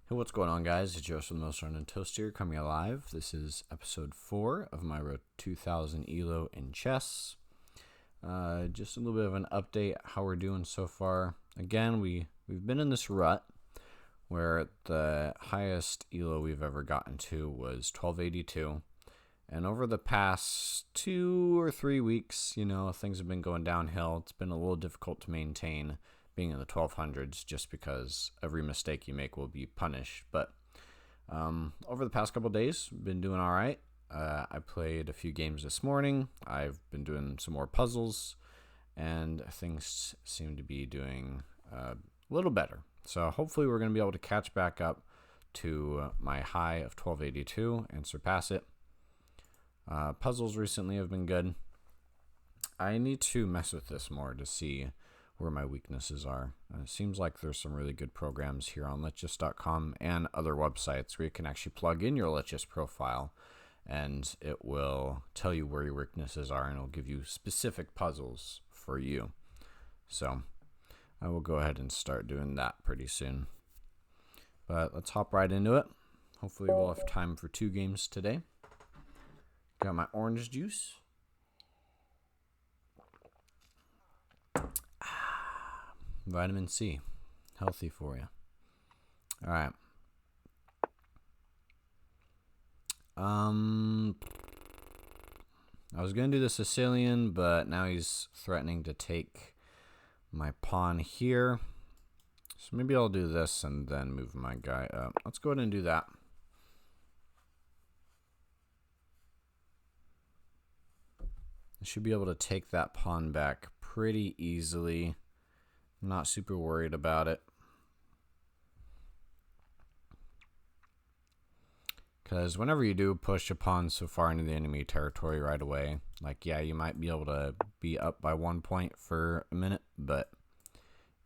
Hey, what's going on, guys? It's Joseph the Most Running Toast here, coming alive. This is episode 4 of my Road 2000 ELO in chess. Just a little bit of an update how we're doing so far. Again, we've been in this rut where the highest ELO we've ever gotten to was 1282. And over the past 2 or 3 weeks, things have been going downhill. It's been a little difficult to maintain being in the 1200s just because every mistake you make will be punished. But over the past couple of days, been doing all right. I played a few games this morning. I've been doing some more puzzles, and things seem to be doing a little better. So hopefully we're going to be able to catch back up to my high of 1282 and surpass it. Puzzles recently have been good. I need to mess with this more to see where my weaknesses are. It seems like there's some really good programs here on Lichess.com and other websites where you can actually plug in your Lichess profile and it will tell you where your weaknesses are and it'll give you specific puzzles for you. So I will go ahead and start doing that pretty soon. But let's hop right into it. Hopefully we'll have time for 2 games today. Got my orange juice. Vitamin C. Healthy for you. All right. I was going to do the Sicilian, but now he's threatening to take my pawn here. So maybe I'll do this and then move my guy up. Let's go ahead and do that. I should be able to take that pawn back pretty easily. I'm not super worried about it. Because whenever you do push a pawn so far into the enemy territory right away, yeah, you might be able to be up by 1 point for a minute, but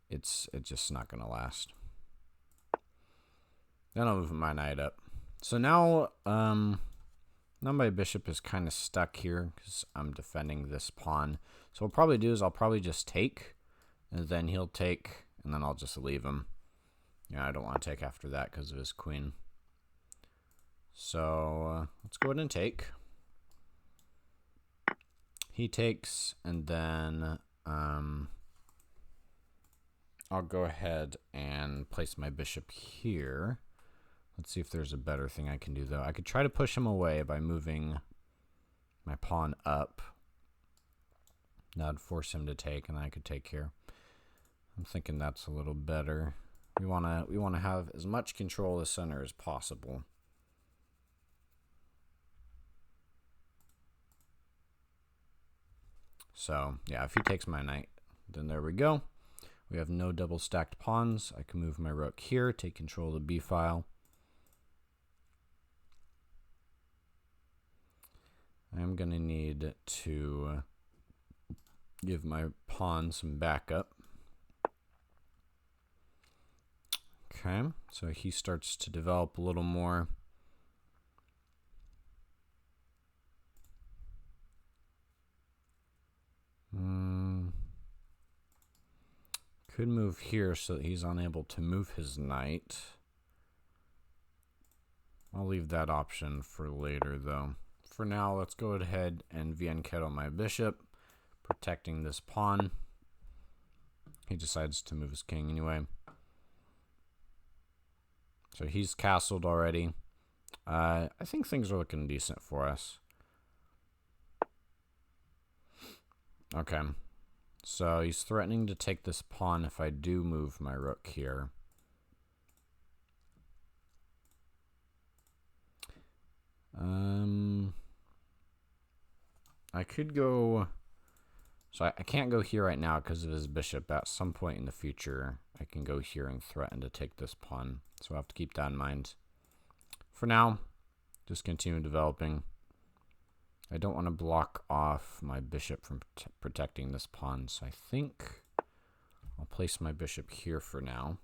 it's just not going to last. Then I'll move my knight up. So now my bishop is kind of stuck here because I'm defending this pawn. So what I'll probably do is I'll probably just take, and then he'll take, and then I'll just leave him. Yeah, I don't want to take after that because of his queen. So let's go ahead and take. He takes, and then I'll go ahead and place my bishop here. Let's see if there's a better thing I can do, though. I could try to push him away by moving my pawn up. That'd force him to take, and then I could take here. I'm thinking that's a little better. We want to have as much control of the center as possible. So, yeah, if he takes my knight, then there we go. We have no double stacked pawns. I can move my rook here, take control of the b file. I'm going to need to give my pawn some backup. Okay, so he starts to develop a little more. Could move here so that he's unable to move his knight. I'll leave that option for later, though. For now, let's go ahead and Vienketto my bishop, protecting this pawn. He decides to move his king anyway. So he's castled already. I think things are looking decent for us. Okay. So he's threatening to take this pawn if I do move my rook here. I could go... So I can't go here right now because of his bishop. At some point in the future, I can go here and threaten to take this pawn. So I have to keep that in mind. For now, just continue developing. I don't want to block off my bishop from protecting this pawn, so I think I'll place my bishop here for now.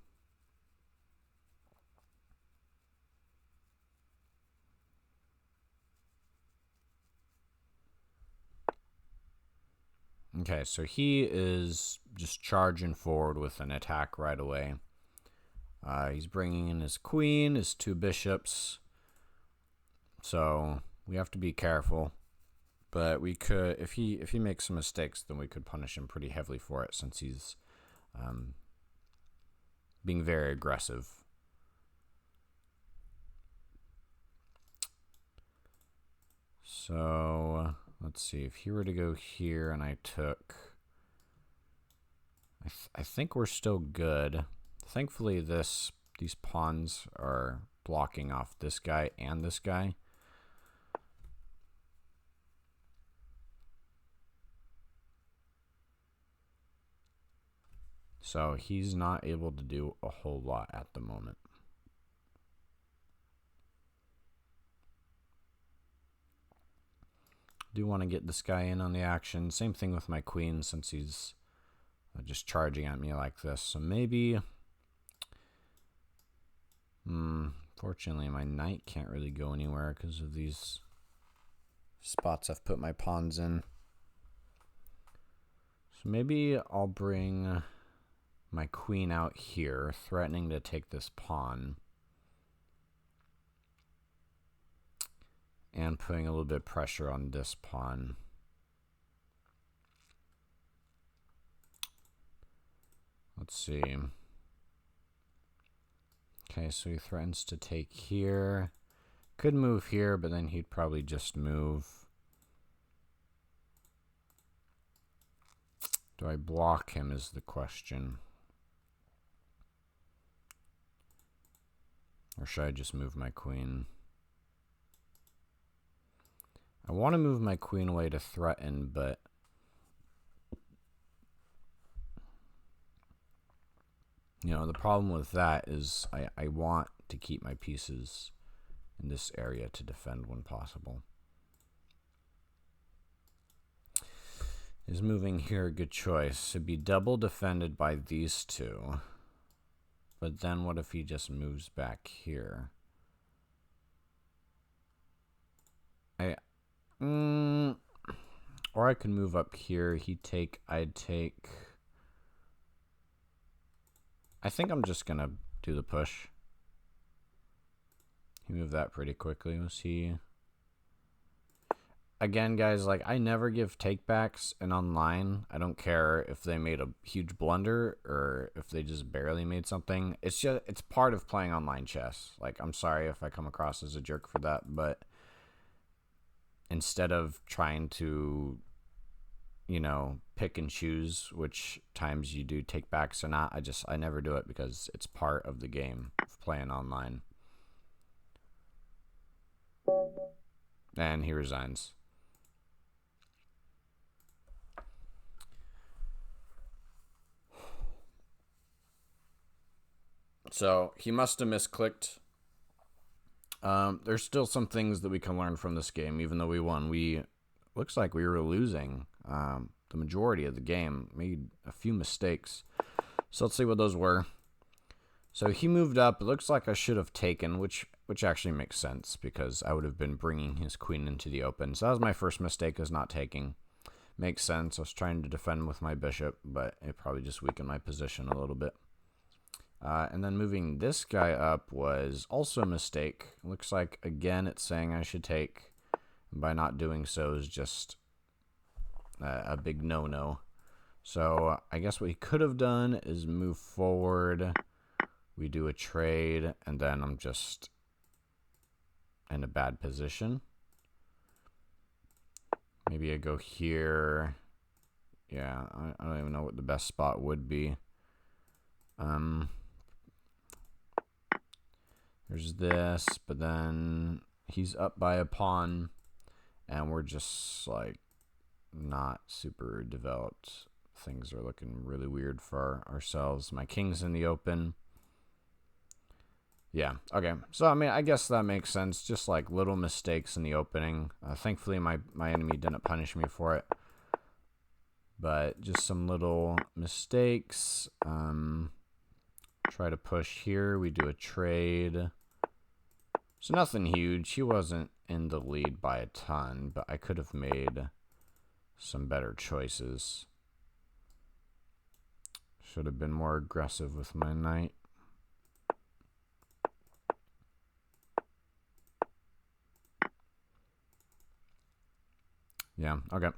Okay, so he is just charging forward with an attack right away. He's bringing in his queen, his 2 bishops. So we have to be careful. But we could, if he makes some mistakes, then we could punish him pretty heavily for it, since he's being very aggressive. So let's see, if he were to go here and I took, I think we're still good. Thankfully these pawns are blocking off this guy and this guy. So he's not able to do a whole lot at the moment. Do want to get this guy in on the action. Same thing with my queen, since he's just charging at me like this. So maybe, fortunately my knight can't really go anywhere because of these spots I've put my pawns in. So maybe I'll bring my queen out here, threatening to take this pawn, and putting a little bit of pressure on this pawn. Let's see. Okay, so he threatens to take here. Could move here, but then he'd probably just move. Do I block him is the question. Or should I just move my queen? I want to move my queen away to threaten, but you know, the problem with that is I want to keep my pieces in this area to defend when possible. Is moving here a good choice? It'd be double defended by these 2. But then what if he just moves back here? Or I could move up here. He'd take, I'd take. I think I'm just gonna do the push. He moved that pretty quickly. Was he? Again, guys, like, I never give takebacks in online. I don't care if they made a huge blunder or if they just barely made something. It's part of playing online chess. Like, I'm sorry if I come across as a jerk for that, but instead of trying to, you know, pick and choose which times you do takebacks or not, I never do it because it's part of the game of playing online. And he resigns. So he must have misclicked. There's still some things that we can learn from this game, even though we won. Looks like we were losing the majority of the game. Made a few mistakes. So let's see what those were. So he moved up. It looks like I should have taken, which actually makes sense because I would have been bringing his queen into the open. So that was my first mistake, is not taking. Makes sense. I was trying to defend with my bishop, but it probably just weakened my position a little bit. And then moving this guy up was also a mistake. Looks like, again, it's saying I should take. By not doing so is just a big no-no. So I guess what he could have done is move forward. We do a trade, and then I'm just in a bad position. Maybe I go here. Yeah, I don't even know what the best spot would be. There's this, but then he's up by a pawn, and we're just, like, not super developed. Things are looking really weird for ourselves. My king's in the open. Yeah, okay. So, I mean, I guess that makes sense. Just, like, little mistakes in the opening. Thankfully, my enemy didn't punish me for it. But just some little mistakes. Try to push here. We do a trade. So nothing huge. He wasn't in the lead by a ton, but I could have made some better choices. Should have been more aggressive with my knight. Yeah, okay.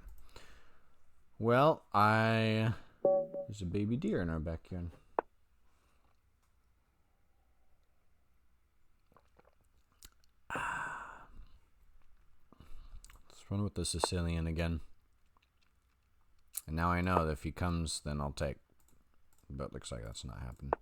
Well, there's a baby deer in our backyard. Let's run with the Sicilian again. And now I know that if he comes, then I'll take. But looks like that's not happening.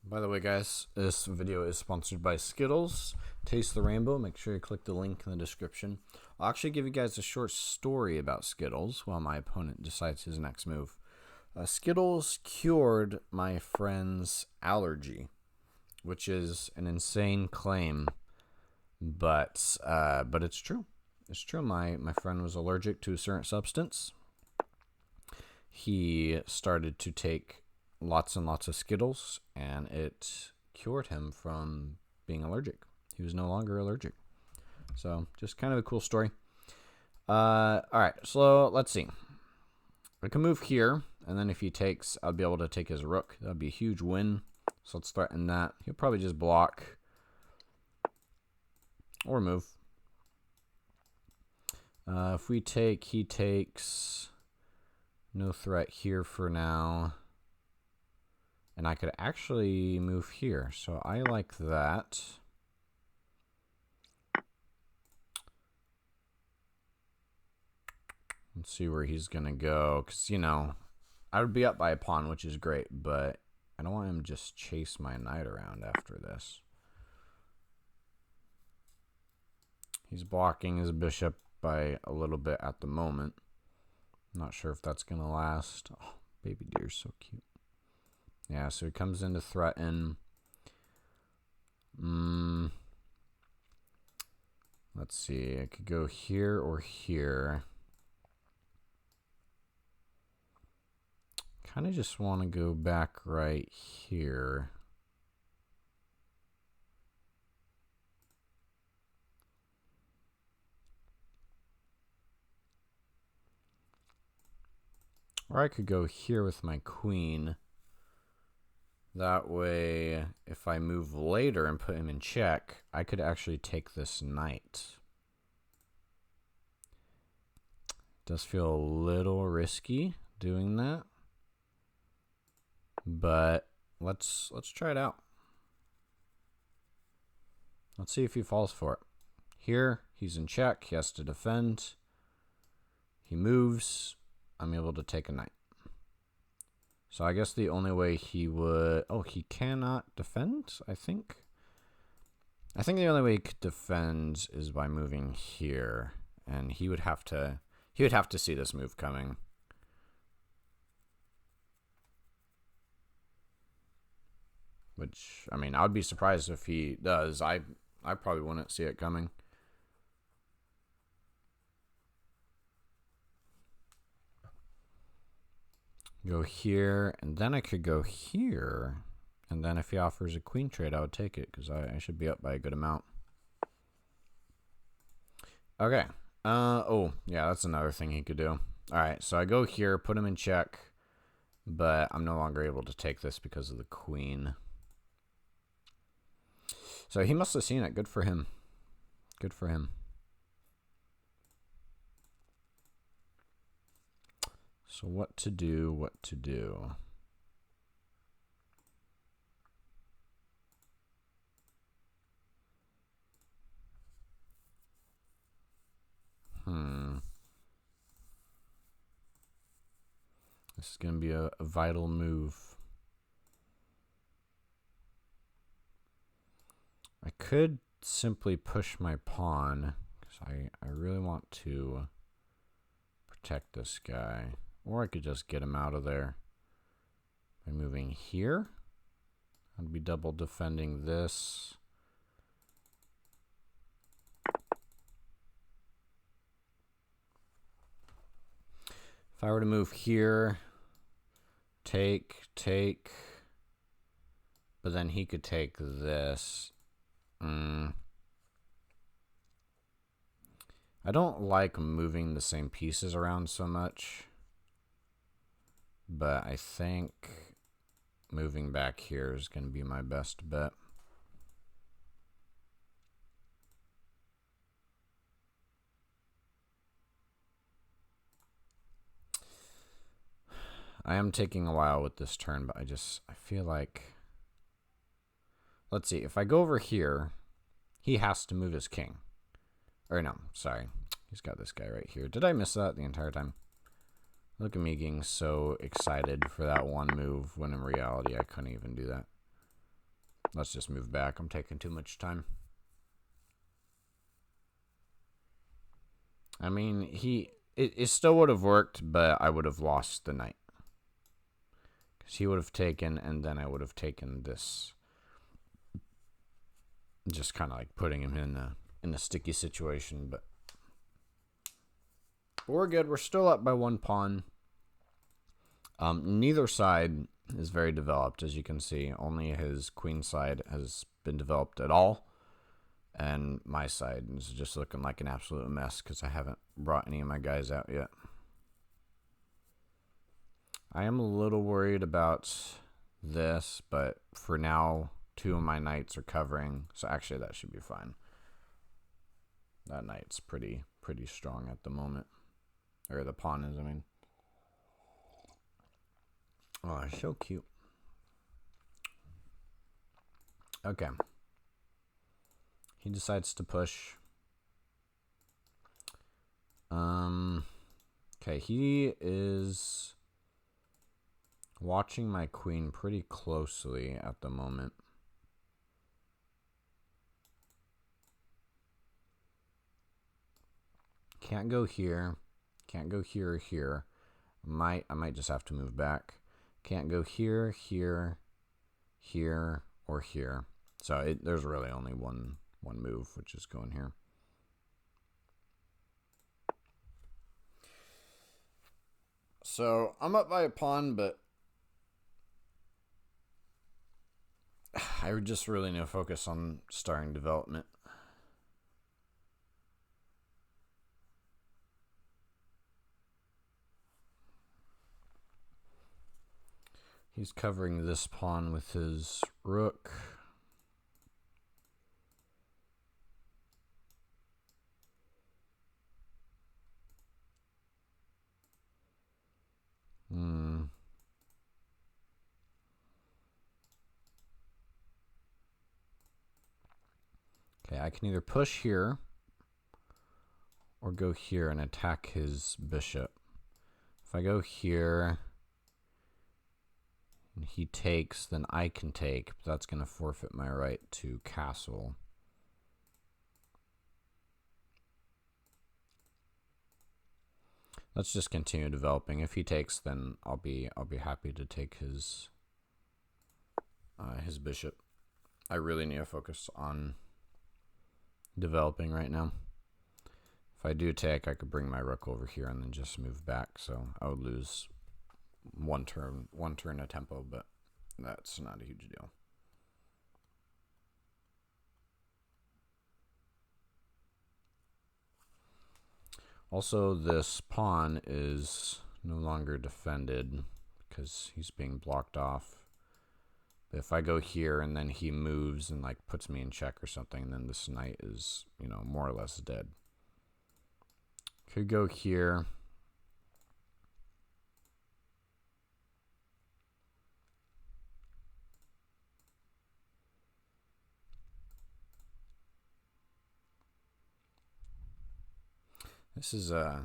By the way, guys, this video is sponsored by Skittles. Taste the Rainbow. Make sure you click the link in the description. I'll actually give you guys a short story about Skittles while my opponent decides his next move. Skittles cured my friend's allergy, which is an insane claim, but it's true. It's true. My friend was allergic to a certain substance. He started to take lots and lots of Skittles, and it cured him from being allergic. He was no longer allergic. So just kind of a cool story. All right, so let's see. I can move here, and then if he takes, I'll be able to take his rook. That'd be a huge win. So let's threaten that. He'll probably just block or move. If we take, he takes. No threat here for now. And I could actually move here. So I like that. Let's see where he's going to go. Because, you know, I would be up by a pawn, which is great. But I don't want him to just chase my knight around after this. He's blocking his bishop by a little bit at the moment. Not sure if that's going to last. Oh, baby deer's so cute. Yeah, so he comes in to threaten. Let's see. I could go here or here. Kind of just want to go back right here. Or I could go here with my queen. That way, if I move later and put him in check, I could actually take this knight. Does feel a little risky doing that. But let's try it out. Let's see if he falls for it. Here, he's in check. He has to defend. He moves. I'm able to take a knight. So I guess the only way he would... Oh, he cannot defend, I think. I think the only way he could defend is by moving here. And he would have to see this move coming. Which, I mean, I would be surprised if he does. I probably wouldn't see it coming. Go here, and then I could go here. And then if he offers a queen trade, I would take it, because I should be up by a good amount. Okay. Oh, yeah, that's another thing he could do. Alright, so I go here, put him in check. But I'm no longer able to take this because of the queen. So he must have seen it. Good for him. Good for him. So what to do, what to do. This is going to be a vital move. I could simply push my pawn, because I really want to protect this guy. Or I could just get him out of there by moving here. I'd be double defending this. If I were to move here, take, but then he could take this. I don't like moving the same pieces around so much, but I think moving back here is going to be my best bet. I am taking a while with this turn, but I feel like... Let's see, if I go over here, he has to move his king. Or no, sorry. He's got this guy right here. Did I miss that the entire time? Look at me getting so excited for that one move when in reality I couldn't even do that. Let's just move back. I'm taking too much time. I mean, it still would have worked, but I would have lost the knight. Because he would have taken, and then I would have taken this. Just kind of like putting him in a sticky situation, but we're good. We're still up by one pawn. Neither side is very developed, as you can see. Only his queen side has been developed at all. And my side is just looking like an absolute mess because I haven't brought any of my guys out yet. I am a little worried about this, but for now, 2 of my knights are covering. So actually that should be fine. That knight's pretty strong at the moment. Or the pawn is, I mean. Oh, it's so cute. Okay. He decides to push. Okay, he is watching my queen pretty closely at the moment. Can't go here. Can't go here or here. I might just have to move back. Can't go here, here, here, or here. So there's really only one move, which is going here. So I'm up by a pawn, but I just really need to focus on starting development. He's covering this pawn with his rook. Okay, I can either push here or go here and attack his bishop. If I go here and he takes, then I can take, but that's going to forfeit my right to castle. Let's just continue developing. If he takes, then I'll be happy to take his bishop. I really need to focus on developing right now. If I do take, I could bring my rook over here and then just move back. So I would lose one turn of tempo, but that's not a huge deal. Also, this pawn is no longer defended because he's being blocked off. But if I go here and then he moves and like puts me in check or something, then this knight is, you know, more or less dead. Could go here. This is a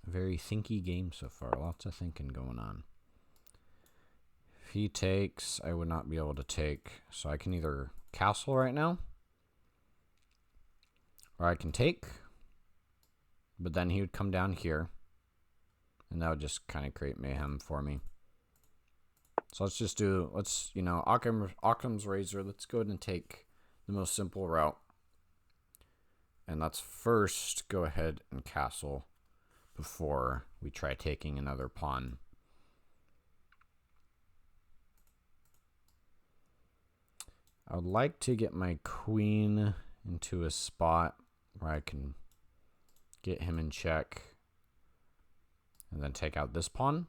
very thinky game so far. Lots of thinking going on. If he takes, I would not be able to take. So I can either castle right now, or I can take, but then he would come down here, and that would just kind of create mayhem for me. So let's you know, Occam's razor. Let's go ahead and take the most simple route. And let's first go ahead and castle before we try taking another pawn. I would like to get my queen into a spot where I can get him in check and then take out this pawn,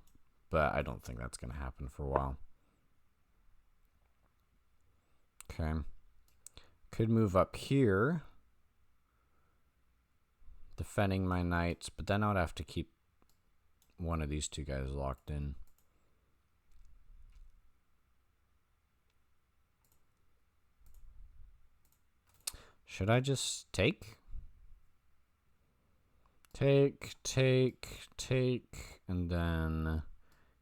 but I don't think that's going to happen for a while. Okay. Could move up here, defending my knights, but then I would have to keep one of these two guys locked in. Should I just take? Take, and then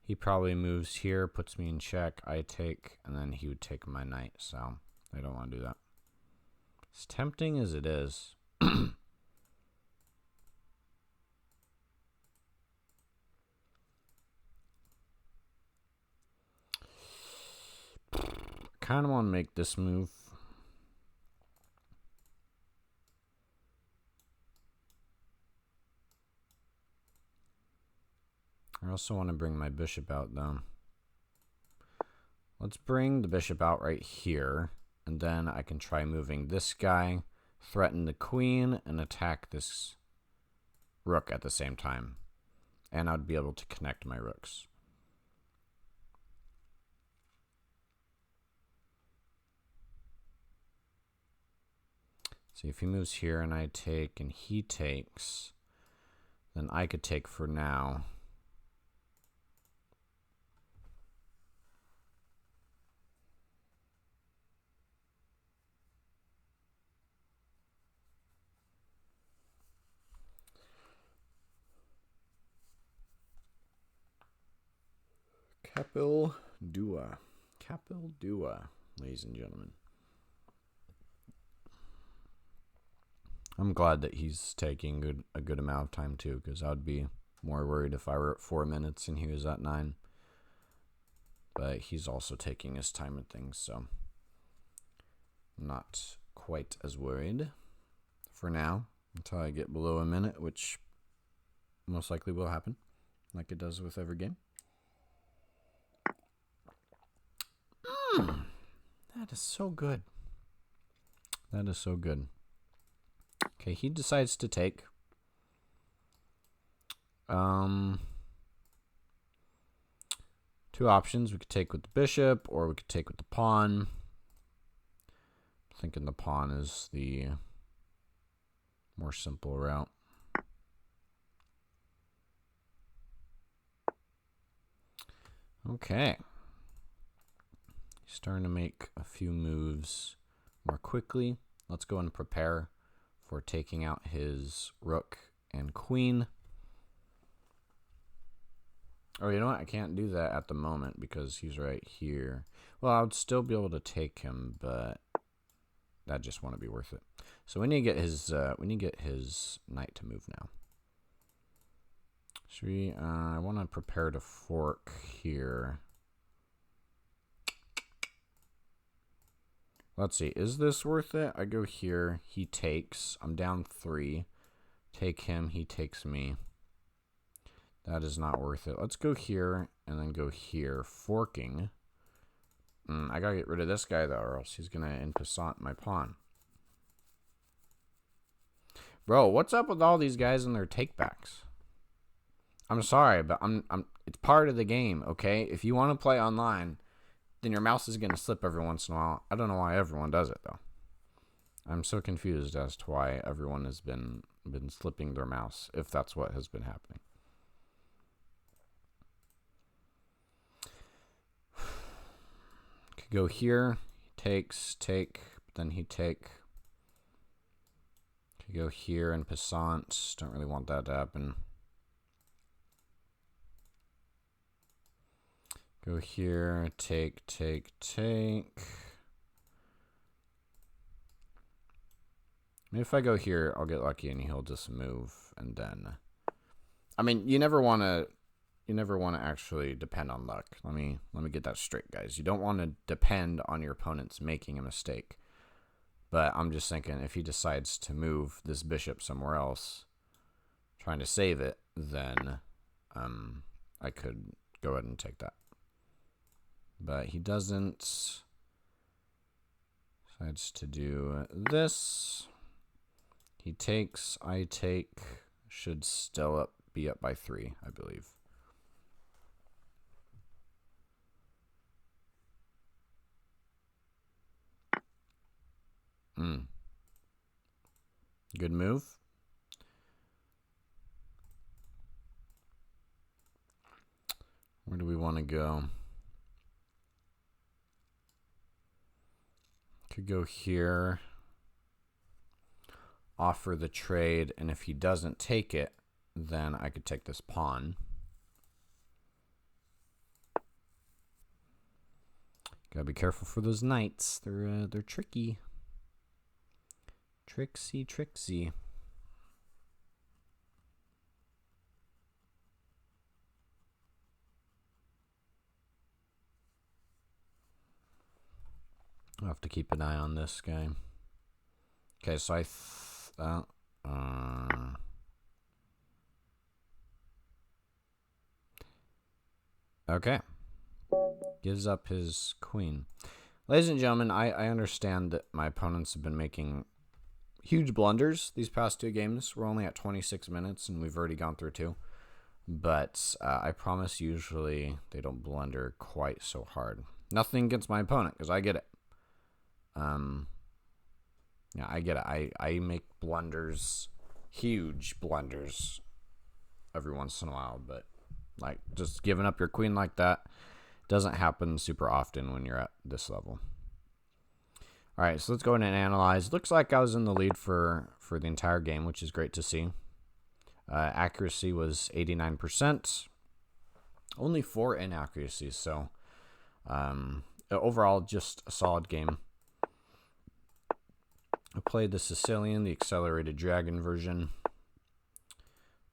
he probably moves here, puts me in check, I take, and then he would take my knight, so I don't want to do that. As tempting as it is. Kind of want to make this move. I also want to bring my bishop out, though. Let's bring the bishop out right here, and then I can try moving this guy, threaten the queen, and attack this rook at the same time. And I'd be able to connect my rooks. See, if he moves here and I take and he takes, then I could take for now. Capel Dua, ladies and gentlemen. I'm glad that he's taking a good amount of time too, because I'd be more worried if I were at 4 minutes and he was at 9. But he's also taking his time with things, so not quite as worried for now until I get below a minute, which most likely will happen, like it does with every game. That is so good. That is so good. Okay, he decides to take. Two options. We could take with the bishop, or we could take with the pawn. I'm thinking the pawn is the more simple route. Okay. He's starting to make a few moves more quickly. Let's go and prepare for taking out his rook and queen. Oh, you know what? I can't do that at the moment because he's right here. Well, I would still be able to take him, but that just won't be worth it. So we need to get his knight to move now. Should we? I want to prepare to fork here. Let's see. Is this worth it? I go here. He takes. I'm down 3. Take him. He takes me. That is not worth it. Let's go here and then go here. Forking. I gotta get rid of this guy, though, or else he's gonna en passant my pawn. Bro, what's up with all these guys and their takebacks? I'm sorry, but it's part of the game, okay? If you want to play online, then your mouse is going to slip every once in a while. I don't know why everyone does it, though. I'm so confused as to why everyone has been slipping their mouse, if that's what has been happening. Could go here. He takes, take, then he take. Could go here and passant. Don't really want that to happen. Go here, take. Maybe if I go here, I'll get lucky and he'll just move, and then, I mean, you never want to actually depend on luck. Let me get that straight, guys. You don't want to depend on your opponents making a mistake. But I'm just thinking, if he decides to move this bishop somewhere else, trying to save it, then I could go ahead and take that. But he doesn't. Decides to do this. He takes, I take. Should still be up by 3, I believe. Good move. Where do we want to go? Could go here. Offer the trade, and if he doesn't take it, then I could take this pawn. Gotta be careful for those knights. They're tricky. Tricksy. I'll have to keep an eye on this guy. Okay, so okay. Gives up his queen. Ladies and gentlemen, I understand that my opponents have been making huge blunders these past 2 games. We're only at 26 minutes, and we've already gone through 2. But I promise usually they don't blunder quite so hard. Nothing against my opponent, because I get it. Yeah, I get it. I make blunders, huge blunders, every once in a while. But, like, just giving up your queen like that doesn't happen super often when you're at this level. All right, so let's go ahead and analyze. Looks like I was in the lead for the entire game, which is great to see. Accuracy was 89%. Only 4 inaccuracies, so overall just a solid game. I played the Sicilian, the accelerated dragon version.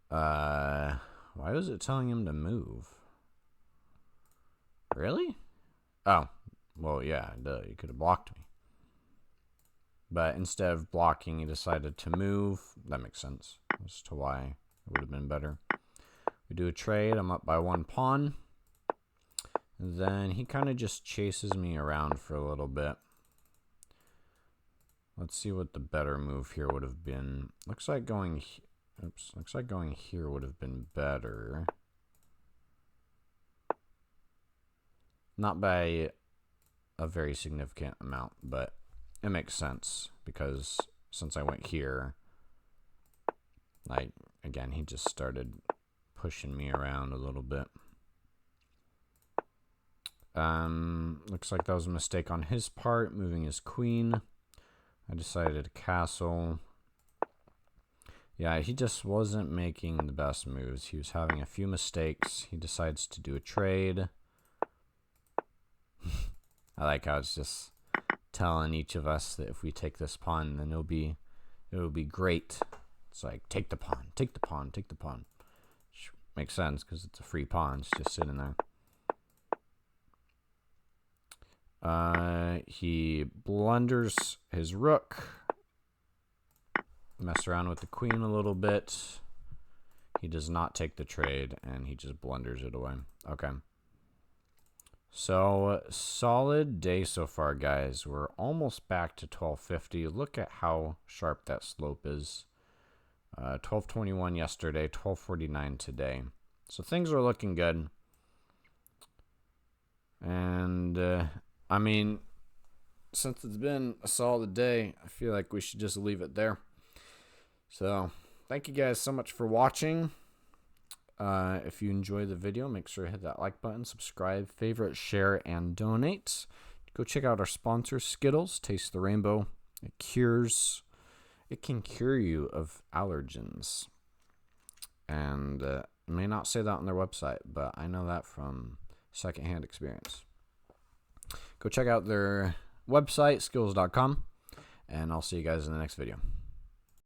Why was it telling him to move? Really? Oh, well, yeah, duh, you could have blocked me. But instead of blocking, he decided to move. That makes sense as to why it would have been better. We do a trade. I'm up by 1 pawn. And then he kind of just chases me around for a little bit. Let's see what the better move here would have been. Looks like going here would have been better. Not by a very significant amount, but it makes sense because since I went here, again, he just started pushing me around a little bit. Looks like that was a mistake on his part, moving his queen. I decided to castle. Yeah, he just wasn't making the best moves. He was having a few mistakes. He decides to do a trade. I like how it's just telling each of us that if we take this pawn, then it'll be great. It's like, take the pawn, take the pawn, take the pawn. Which makes sense because it's a free pawn. It's just sitting there. He blunders his rook. Mess around with the queen a little bit. He does not take the trade, and he just blunders it away. Okay. So, solid day so far, guys. We're almost back to 1250. Look at how sharp that slope is. 1221 yesterday, 1249 today. So, things are looking good. And, I mean, since it's been a solid day, I feel like we should just leave it there. So, thank you guys so much for watching. If you enjoyed the video, make sure to hit that like button, subscribe, favorite, share, and donate. Go check out our sponsor, Skittles. Taste the rainbow. It can cure you of allergens. And may not say that on their website, but I know that from secondhand experience. Go check out their website, skills.com, and I'll see you guys in the next video.